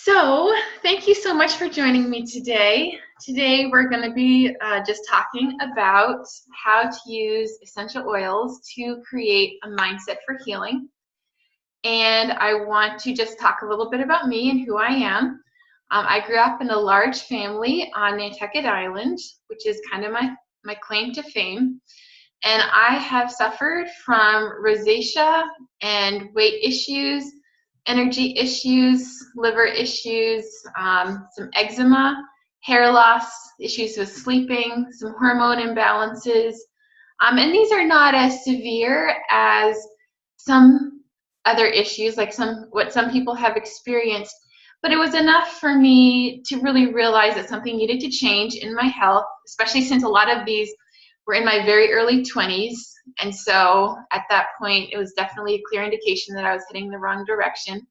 So, thank you so much for joining me today. Today, we're going to be just talking about how to use essential oils to create a mindset for healing. And I want to just talk a little bit about me and who I am. I grew up in a large family on Nantucket Island, which is kind of my claim to fame. And I have suffered from rosacea and weight issues, energy issues, liver issues, some eczema, hair loss, issues with sleeping, some hormone imbalances. And these are not as severe as some other issues, like what some people have experienced. But it was enough for me to really realize that something needed to change in my health, especially since a lot of these were in my very early 20s. And so at that point, it was definitely a clear indication that I was heading the wrong direction.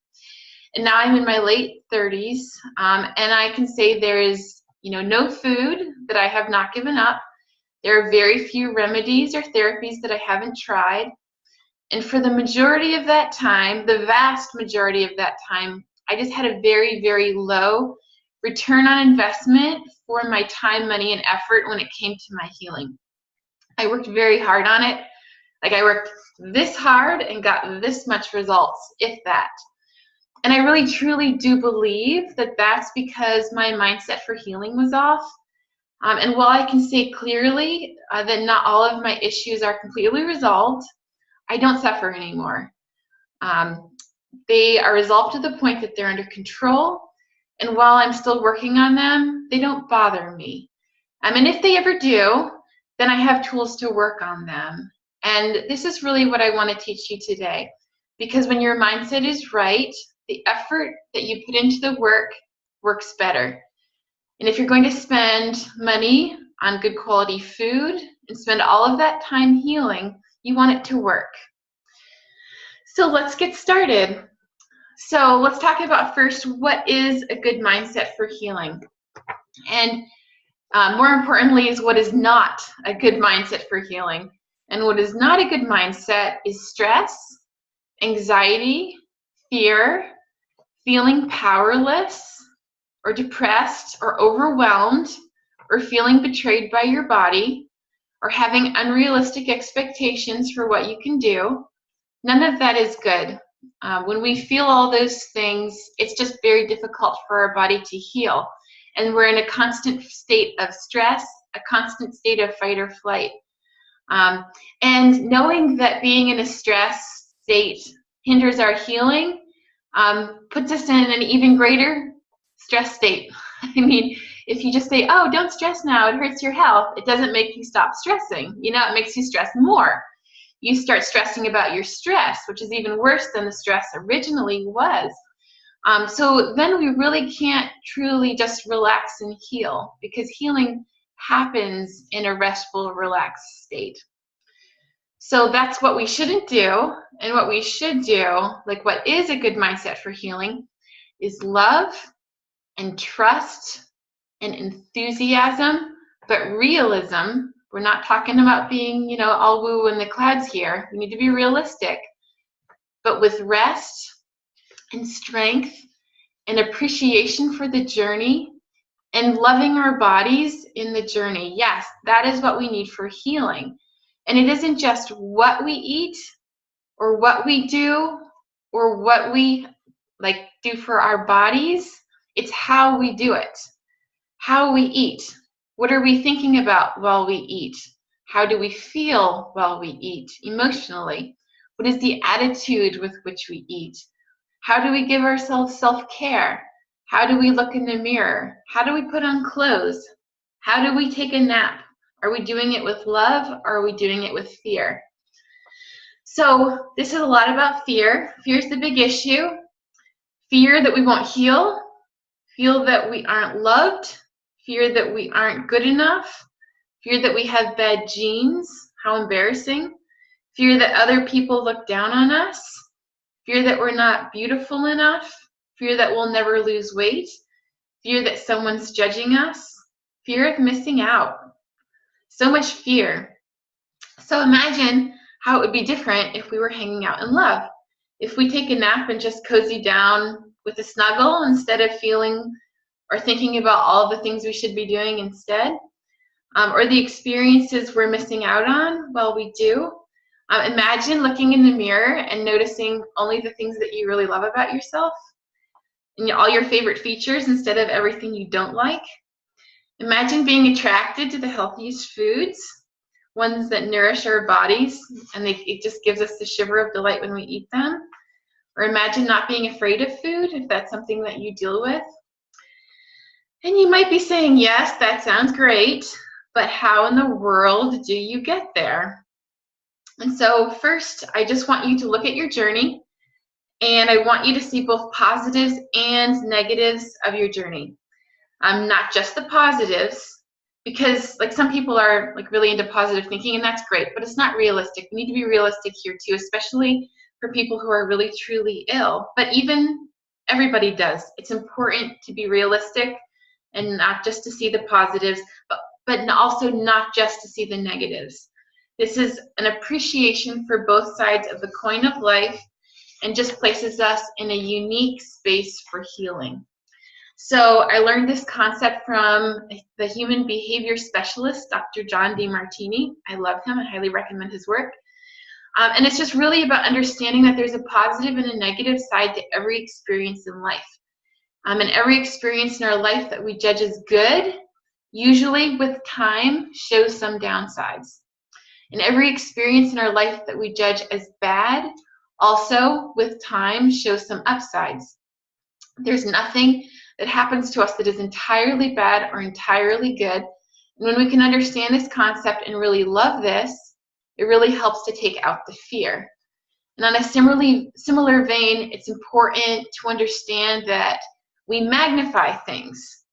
And now I'm in my late 30s, and I can say there is, no food that I have not given up. There are very few remedies or therapies that I haven't tried. And for the majority of that time, the vast majority of that time, I just had a very, very low return on investment for my time, money, and effort when it came to my healing. I worked very hard on it. Like, I worked this hard and got this much results, if that. And I really, truly do believe that that's because my mindset for healing was off. And while I can say clearly that not all of my issues are completely resolved, I don't suffer anymore. They are resolved to the point that they're under control. And while I'm still working on them, they don't bother me. And if they ever do, then I have tools to work on them. And this is really what I want to teach you today. Because when your mindset is right, the effort that you put into the work works better. And if you're going to spend money on good quality food and spend all of that time healing, you want it to work. So let's get started. So let's talk about first, what is a good mindset for healing? And more importantly is what is not a good mindset for healing. And what is not a good mindset is stress, anxiety, fear, feeling powerless or depressed or overwhelmed or feeling betrayed by your body or having unrealistic expectations for what you can do. None of that is good. When we feel all those things, it's just very difficult for our body to heal. And we're in a constant state of stress, a constant state of fight or flight. And knowing that being in a stress state hinders our healing puts us in an even greater stress state. I mean, if you just say, oh, don't stress now, it hurts your health, it doesn't make you stop stressing. It makes you stress more. You start stressing about your stress, which is even worse than the stress originally was. So then we really can't truly just relax and heal, because healing happens in a restful, relaxed state. So that's what we shouldn't do. And what we should do, like what is a good mindset for healing, is love and trust and enthusiasm, but realism. We're not talking about being, all woo in the clouds here. We need to be realistic, but with rest and strength and appreciation for the journey and loving our bodies in the journey. Yes, that is what we need for healing. And it isn't just what we eat or what we do or what we do for our bodies. It's how we do it, how we eat. What are we thinking about while we eat? How do we feel while we eat emotionally? What is the attitude with which we eat? How do we give ourselves self-care? How do we look in the mirror? How do we put on clothes? How do we take a nap? Are we doing it with love, or are we doing it with fear? So this is a lot about fear. Fear is the big issue. Fear that we won't heal, fear that we aren't loved, fear that we aren't good enough, fear that we have bad genes, how embarrassing, fear that other people look down on us, fear that we're not beautiful enough, fear that we'll never lose weight, fear that someone's judging us, fear of missing out. So much fear. So imagine how it would be different if we were hanging out in love. If we take a nap and just cozy down, with a snuggle instead of feeling or thinking about all the things we should be doing instead, or the experiences we're missing out on while we do. Imagine looking in the mirror and noticing only the things that you really love about yourself and all your favorite features instead of everything you don't like. Imagine being attracted to the healthiest foods, ones that nourish our bodies, and it just gives us the shiver of delight when we eat them. Or imagine not being afraid of food, if that's something that you deal with. And you might be saying, yes, that sounds great, but how in the world do you get there? And so first, I just want you to look at your journey, and I want you to see both positives and negatives of your journey. Not just the positives, because like some people are like really into positive thinking, and that's great, but it's not realistic. We need to be realistic here too, especially for people who are really truly ill. But even everybody does. It's important to be realistic and not just to see the positives, but also not just to see the negatives. This is an appreciation for both sides of the coin of life and just places us in a unique space for healing. So I learned this concept from the human behavior specialist, Dr. John Demartini. I love him. I highly recommend his work. And it's just really about understanding that there's a positive and a negative side to every experience in life. And every experience in our life that we judge as good, usually with time, shows some downsides. And every experience in our life that we judge as bad, also with time, shows some upsides. There's nothing that happens to us that is entirely bad or entirely good. And when we can understand this concept and really love this, it really helps to take out the fear. And on a similar vein, it's important to understand that we magnify things.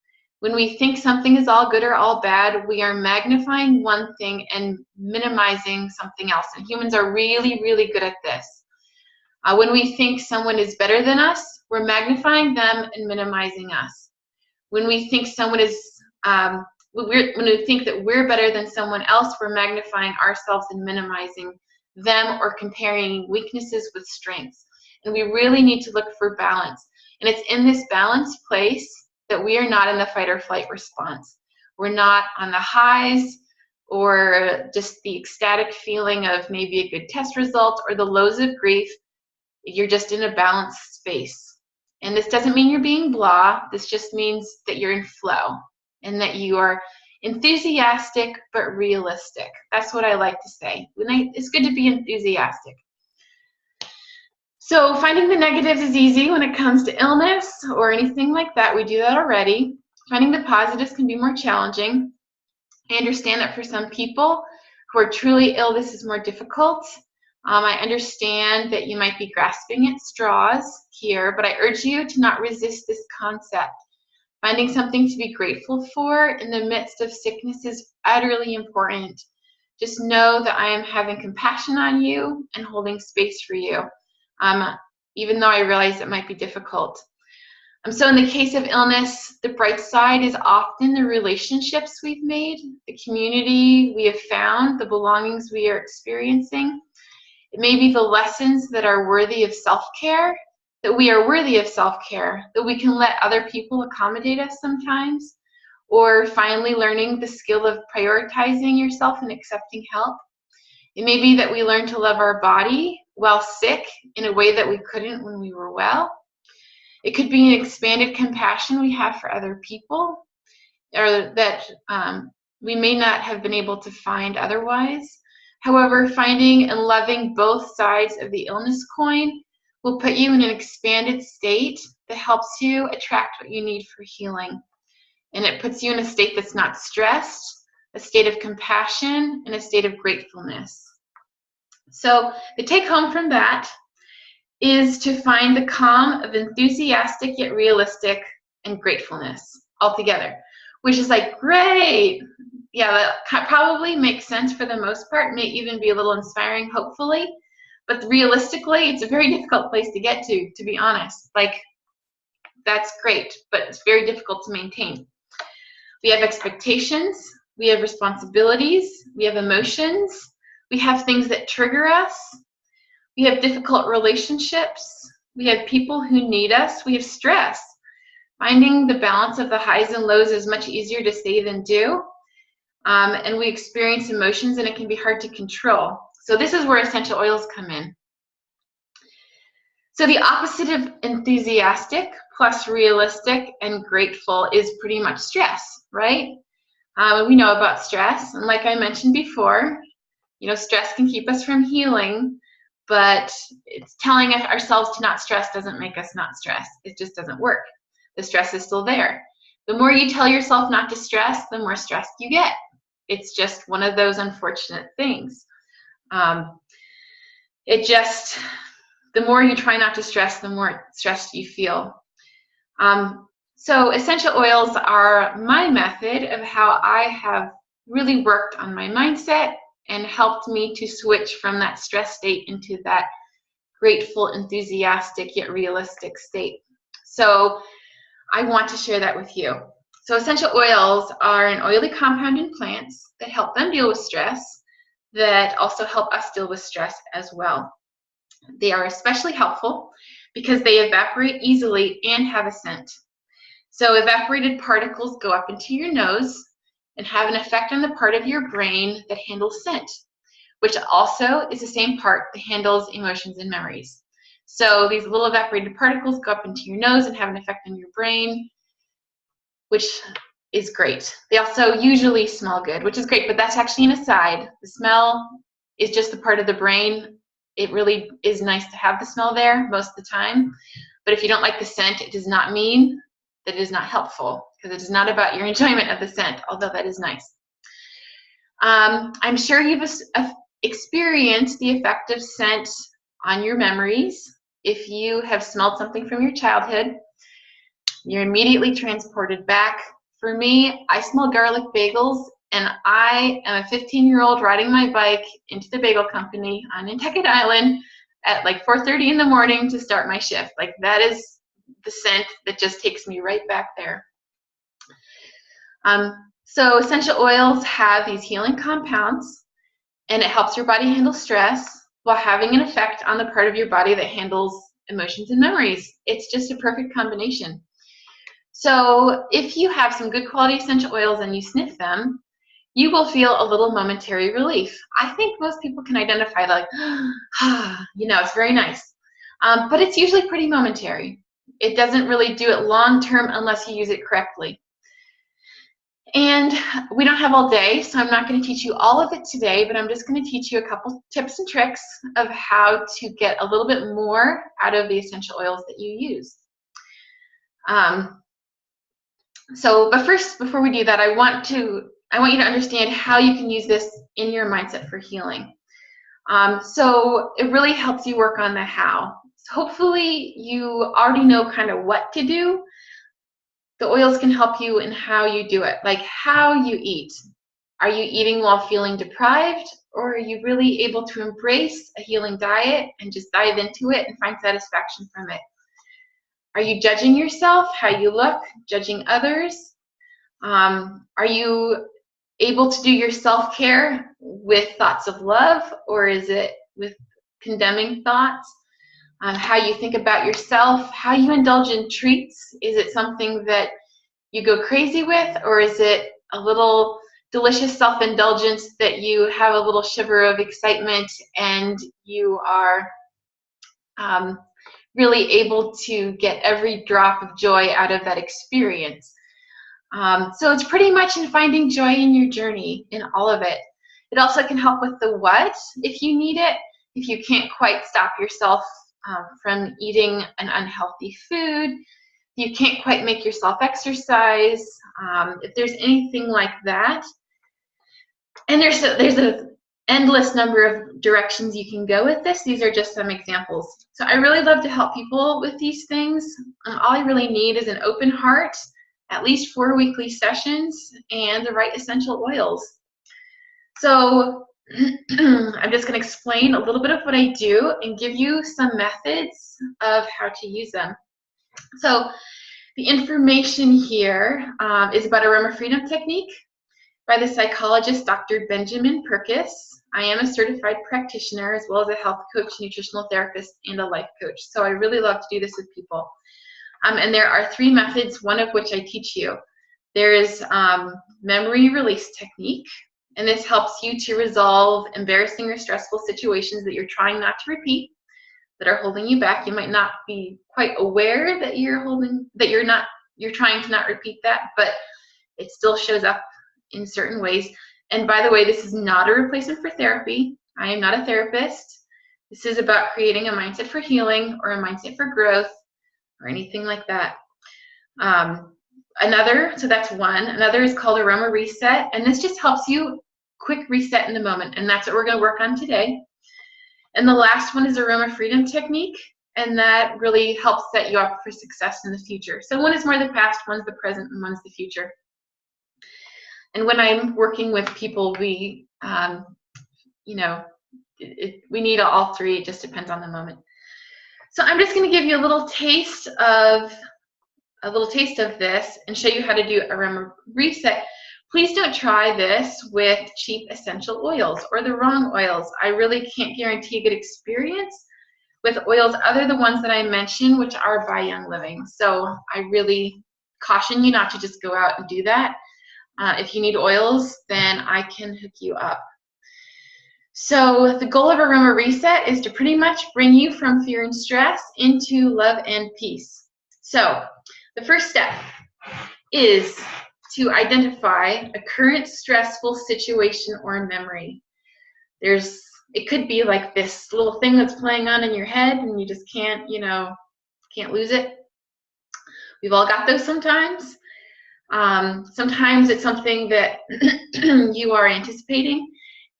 When we think something is all good or all bad, we are magnifying one thing and minimizing something else. And humans are really, really good at this. When we think someone is better than us, we're magnifying them and minimizing us. When we think someone is, when we think that we're better than someone else, we're magnifying ourselves and minimizing them or comparing weaknesses with strengths. And we really need to look for balance. And it's in this balanced place that we are not in the fight or flight response. We're not on the highs or just the ecstatic feeling of maybe a good test result or the lows of grief. You're just in a balanced space. And this doesn't mean you're being blah. This just means that you're in flow and that you are enthusiastic but realistic. That's what I like to say. It's good to be enthusiastic. So finding the negatives is easy when it comes to illness or anything like that. We do that already. Finding the positives can be more challenging. I understand that for some people who are truly ill, this is more difficult. I understand that you might be grasping at straws here, but I urge you to not resist this concept. Finding something to be grateful for in the midst of sickness is utterly important. Just know that I am having compassion on you and holding space for you, even though I realize it might be difficult. So in the case of illness, the bright side is often the relationships we've made, the community we have found, the belongings we are experiencing. It may be the lessons that are worthy of self-care, that we are worthy of self-care, that we can let other people accommodate us sometimes, or finally learning the skill of prioritizing yourself and accepting help. It may be that we learn to love our body while sick in a way that we couldn't when we were well. It could be an expanded compassion we have for other people, or that we may not have been able to find otherwise. However, finding and loving both sides of the illness coin will put you in an expanded state that helps you attract what you need for healing. And it puts you in a state that's not stressed, a state of compassion, and a state of gratefulness. So the take home from that is to find the calm of enthusiastic yet realistic and gratefulness altogether, which is like, great. Yeah, that probably makes sense for the most part, may even be a little inspiring, hopefully. But realistically, it's a very difficult place to get to be honest. Like, that's great, but it's very difficult to maintain. We have expectations, we have responsibilities, we have emotions, we have things that trigger us, we have difficult relationships, We have people who need us. We have stress. Finding the balance of the highs and lows is much easier to say than do. And we experience emotions, and it can be hard to control. So this is where essential oils come in. So the opposite of enthusiastic plus realistic and grateful is pretty much stress, right? We know about stress, and like I mentioned before, stress can keep us from healing, but it's telling ourselves to not stress doesn't make us not stress. It just doesn't work. The stress is still there. The more you tell yourself not to stress, the more stressed you get. It's just one of those unfortunate things. The more you try not to stress, the more stressed you feel. So essential oils are my method of how I have really worked on my mindset and helped me to switch from that stress state into that grateful, enthusiastic, yet realistic state. So I want to share that with you. So essential oils are an oily compound in plants that help them deal with stress, that also help us deal with stress as well. They are especially helpful because they evaporate easily and have a scent. So evaporated particles go up into your nose and have an effect on the part of your brain that handles scent, which also is the same part that handles emotions and memories. So these little evaporated particles go up into your nose and have an effect on your brain, which is great. They also usually smell good, which is great, but that's actually an aside. The smell is just the part of the brain. It really is nice to have the smell there most of the time, but if you don't like the scent, it does not mean that it is not helpful, because it is not about your enjoyment of the scent, although that is nice. I'm sure you've experienced the effect of scent on your memories. If you have smelled something from your childhood, you're immediately transported back. For me, I smell garlic bagels, and I am a 15-year-old riding my bike into the bagel company on Nantucket Island at like 4:30 in the morning to start my shift. Like, that is the scent that just takes me right back there. So essential oils have these healing compounds, and it helps your body handle stress while having an effect on the part of your body that handles emotions and memories. It's just a perfect combination. So if you have some good quality essential oils and you sniff them, you will feel a little momentary relief. I think most people can identify, like, it's very nice. But it's usually pretty momentary. It doesn't really do it long term unless you use it correctly. And we don't have all day, so I'm not going to teach you all of it today, but I'm just going to teach you a couple tips and tricks of how to get a little bit more out of the essential oils that you use. But first, before we do that, I want you to understand how you can use this in your mindset for healing. So it really helps you work on the how. So hopefully you already know kind of what to do. The oils can help you in how you do it, like how you eat. Are you eating while feeling deprived, or are you really able to embrace a healing diet and just dive into it and find satisfaction from it? Are you judging yourself, how you look, judging others? Are you able to do your self-care with thoughts of love, or is it with condemning thoughts? How you think about yourself, how you indulge in treats. Is it something that you go crazy with, or is it a little delicious self-indulgence that you have a little shiver of excitement and you are really able to get every drop of joy out of that experience? So it's pretty much in finding joy in your journey, in all of it. It also can help with the what, if you need it. If you can't quite stop yourself from eating an unhealthy food, you can't quite make yourself exercise, if there's anything like that. And there's an endless number of directions you can go with this. These are just some examples. So I really love to help people with these things. All I really need is an open heart, at least 4 weekly sessions, and the right essential oils. So I'm just going to explain a little bit of what I do and give you some methods of how to use them. So the information here is about Aroma Freedom Technique by the psychologist Dr. Benjamin Purkis. I am a certified practitioner as well as a health coach, nutritional therapist, and a life coach. So I really love to do this with people. And there are 3 methods, one of which I teach you. There is memory release technique, and this helps you to resolve embarrassing or stressful situations that you're trying not to repeat, that are holding you back. You might not be quite aware that you're trying to not repeat that, but it still shows up in certain ways. And by the way, this is not a replacement for therapy. I am not a therapist. This is about creating a mindset for healing or a mindset for growth or anything like that. So that's one. Another is called Aroma Reset, and this just helps you quick reset in the moment, and that's what we're going to work on today. And the last one is Aroma Freedom Technique, and that really helps set you up for success in the future. So one is more the past, one's the present, and one's the future. And when I'm working with people, we need all 3. It just depends on the moment. So I'm just going to give you a little taste of this and show you how to do Aroma Reset. Please don't try this with cheap essential oils or the wrong oils. I really can't guarantee a good experience with oils other than the ones that I mentioned, which are by Young Living. So I really caution you not to just go out and do that. If you need oils, then I can hook you up. So the goal of Aroma Reset is to pretty much bring you from fear and stress into love and peace. So the first step is to identify a current stressful situation or memory. It could be like this little thing that's playing on in your head and you just can't lose it. We've all got those sometimes. Sometimes it's something that you are anticipating,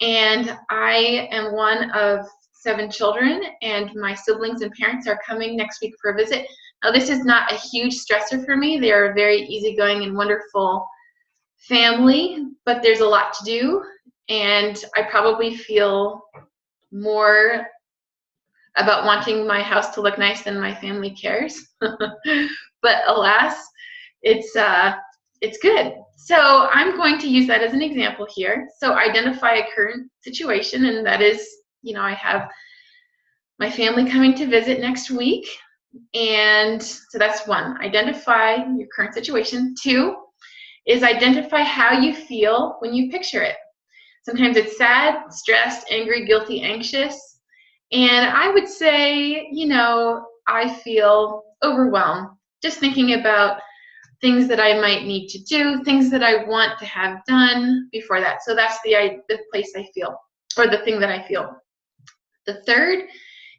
and I am one of 7 children, and my siblings and parents are coming next week for a visit. Now, this is not a huge stressor for me. They are a very easygoing and wonderful family, but there's a lot to do, and I probably feel more about wanting my house to look nice than my family cares. But alas, it's good. So I'm going to use that as an example here. So identify a current situation, and that is, I have my family coming to visit next week. And so that's 1, identify your current situation. 2 is identify how you feel when you picture it. Sometimes it's sad, stressed, angry, guilty, anxious. And I would say, I feel overwhelmed just thinking about things that I might need to do, things that I want to have done before that. So that's the place I feel, or the thing that I feel. The third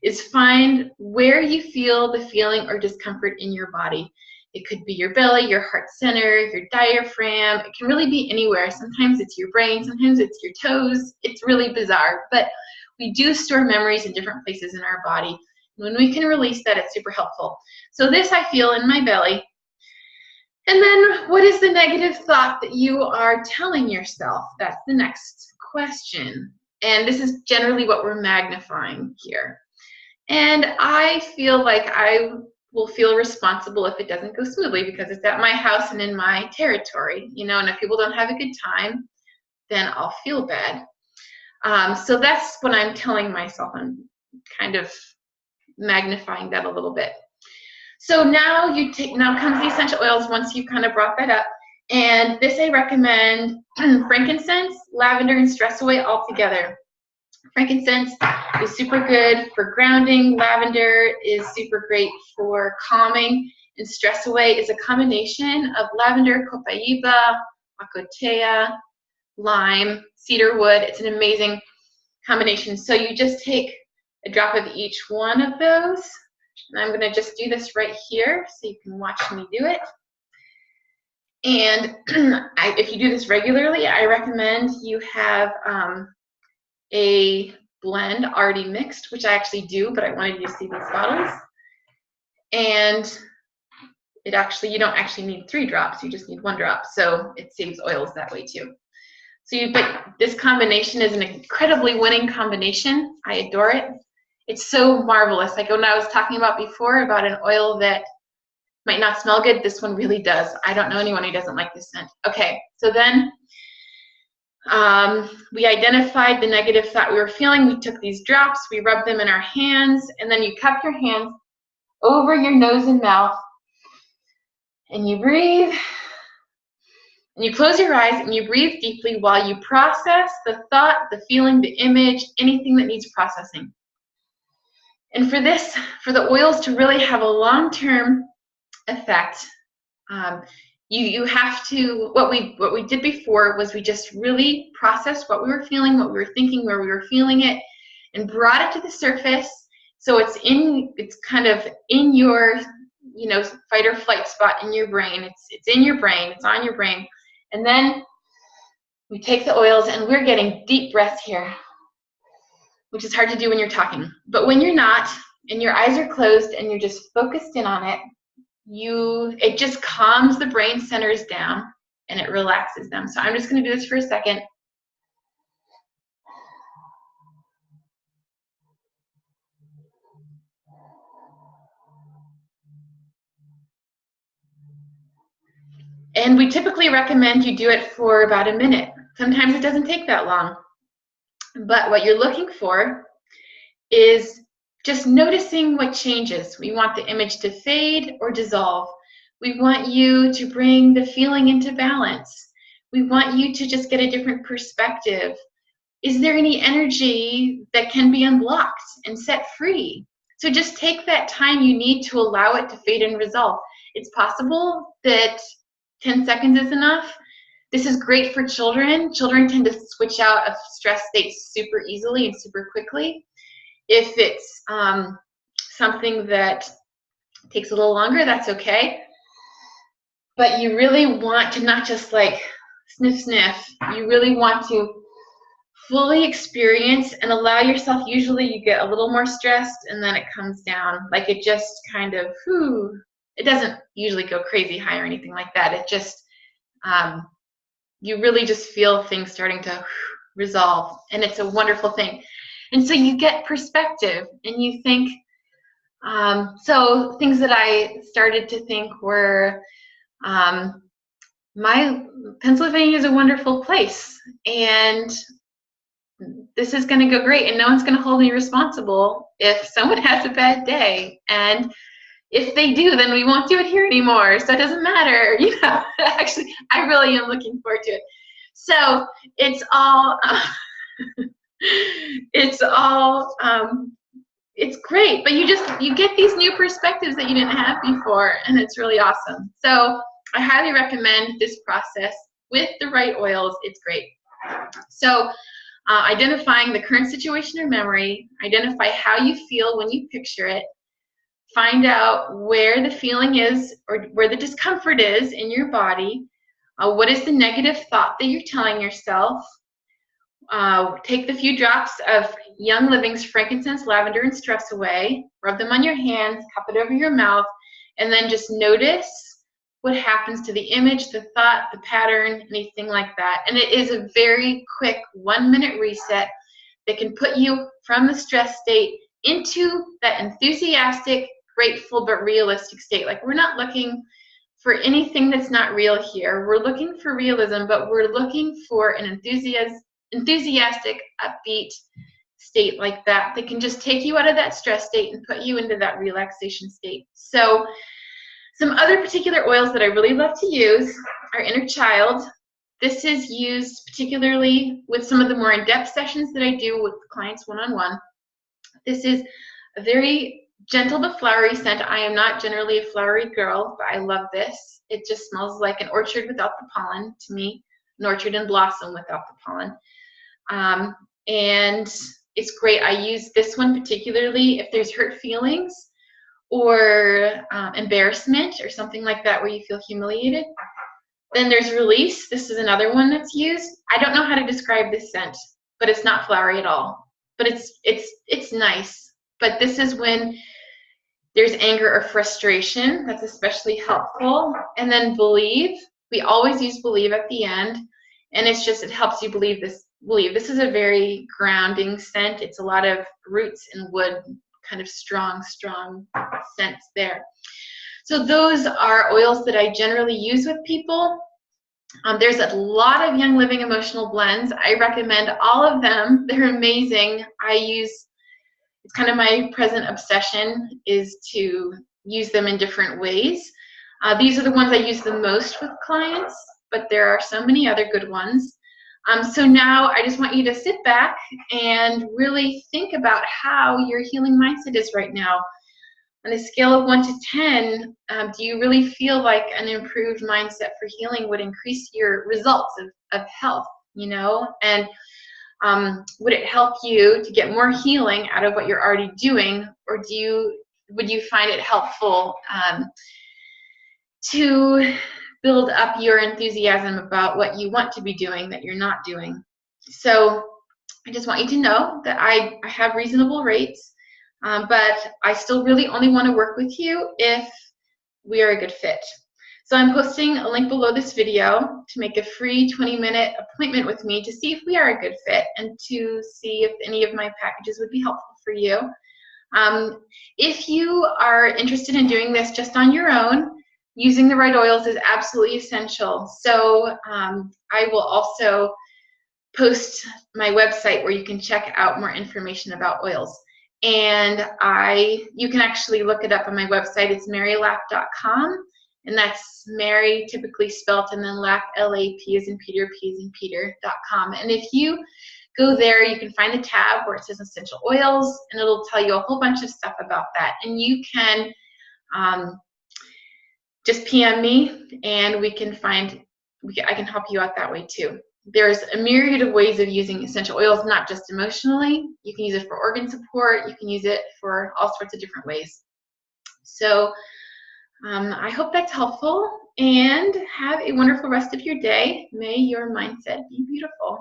is find where you feel the feeling or discomfort in your body. It could be your belly, your heart center, your diaphragm. It can really be anywhere. Sometimes it's your brain, sometimes it's your toes. It's really bizarre, but we do store memories in different places in our body. When we can release that, it's super helpful. So this I feel in my belly. And then what is the negative thought that you are telling yourself? That's the next question. And this is generally what we're magnifying here. And I feel like I will feel responsible if it doesn't go smoothly because it's at my house and in my territory, and if people don't have a good time, then I'll feel bad. So that's what I'm telling myself. I'm kind of magnifying that a little bit. So now comes the essential oils once you've kind of brought that up. And this I recommend frankincense, lavender, and stress away all together. Frankincense is super good for grounding. Lavender is super great for calming. And stress away is a combination of lavender, copaiba, acacia, lime, cedar wood. It's an amazing combination. So you just take a drop of each one of those. And I'm going to just do this right here so you can watch me do it. And if you do this regularly, I recommend you have a blend already mixed, which I actually do, but I wanted you to see these bottles. And you don't actually need 3 drops, you just need 1 drop. So it saves oils that way too. But this combination is an incredibly winning combination. I adore it. It's so marvelous. Like when I was talking about before about an oil that might not smell good, this one really does. I don't know anyone who doesn't like this scent. Okay, so then We identified the negative thought we were feeling. We took these drops, we rubbed them in our hands, and then you cup your hands over your nose and mouth, and you breathe, and you close your eyes, and you breathe deeply while you process the thought, the feeling, the image, anything that needs processing. And for this, for the oils to really have a long-term effect, you have to, what we did before was we just really processed what we were feeling, what we were thinking, where we were feeling it, and brought it to the surface. So it's kind of in your, fight or flight spot in your brain. It's in your brain, it's on your brain. And then we take the oils, and we're getting deep breaths here, which is hard to do when you're talking. But when you're not, and your eyes are closed, and you're just focused in on it, it just calms the brain centers down, and it relaxes them. So I'm just going to do this for a second. And we typically recommend you do it for about a minute. Sometimes it doesn't take that long. But what you're looking for is just noticing what changes. We want the image to fade or dissolve. We want you to bring the feeling into balance. We want you to just get a different perspective. Is there any energy that can be unblocked and set free? So just take that time you need to allow it to fade and resolve. It's possible that 10 seconds is enough. This is great for children. Children tend to switch out of stress states super easily and super quickly. If it's something that takes a little longer, that's okay. But you really want to not just like sniff, sniff. You really want to fully experience and allow yourself. Usually you get a little more stressed and then it comes down. Like it just kind of, it doesn't usually go crazy high or anything like that. It just, you really just feel things starting to resolve, and it's a wonderful thing. And so you get perspective, and you think, so things that I started to think were, Pennsylvania is a wonderful place, and this is going to go great, and no one's going to hold me responsible if someone has a bad day. And if they do, then we won't do it here anymore. So it doesn't matter. Actually, I really am looking forward to it. So it's all, it's great. But you get these new perspectives that you didn't have before, and it's really awesome. So I highly recommend this process with the right oils. It's great. So identifying the current situation or memory, identify how you feel when you picture it, find out where the feeling is or where the discomfort is in your body. What is the negative thought that you're telling yourself? Take the few drops of Young Living's frankincense, lavender, and stress away. Rub them on your hands, cup it over your mouth, and then just notice what happens to the image, the thought, the pattern, anything like that. And it is a very quick 1-minute reset that can put you from the stress state into that enthusiastic, grateful, but realistic state. Like, we're not looking for anything that's not real here. We're looking for realism, but we're looking for an enthusiastic, upbeat state like that can just take you out of that stress state and put you into that relaxation state. So some other particular oils that I really love to use are Inner Child. This is used particularly with some of the more in-depth sessions that I do with clients one-on-one. This is a very gentle but flowery scent. I am not generally a flowery girl, but I love this. It just smells like an orchard without the pollen to me, an orchard in blossom without the pollen. And it's great. I use this one particularly if there's hurt feelings or embarrassment or something like that where you feel humiliated. Then there's Release. This is another one that's used. I don't know how to describe this scent, but it's not flowery at all. But it's nice. But this is when there's anger or frustration. That's especially helpful. And then Believe. We always use Believe at the end. And it's just, it helps you believe this. This is a very grounding scent. It's a lot of roots and wood, kind of strong scents there. So those are oils that I generally use with people. There's a lot of Young Living emotional blends. I recommend all of them. They're amazing. It's kind of my present obsession is to use them in different ways. These are the ones I use the most with clients, but there are so many other good ones. So now I just want you to sit back and really think about how your healing mindset is right now. On a scale of 1 to 10, do you really feel like an improved mindset for healing would increase your results of health, you know? And would it help you to get more healing out of what you're already doing, or would you find it helpful to build up your enthusiasm about what you want to be doing that you're not doing? So I just want you to know that I have reasonable rates, but I still really only want to work with you if we are a good fit. So I'm posting a link below this video to make a free 20-minute appointment with me to see if we are a good fit and to see if any of my packages would be helpful for you. If you are interested in doing this just on your own, using the right oils is absolutely essential. So I will also post my website where you can check out more information about oils. And you can actually look it up on my website. It's marylapp.com, and that's Mary typically spelt, and then Lapp, L-A-P as in Peter, P as in Peter.com. And if you go there, you can find the tab where it says essential oils, and it'll tell you a whole bunch of stuff about that. And you can just PM me, and I can help you out that way too. There's a myriad of ways of using essential oils, not just emotionally. You can use it for organ support. You can use it for all sorts of different ways. So I hope that's helpful, and have a wonderful rest of your day. May your mindset be beautiful.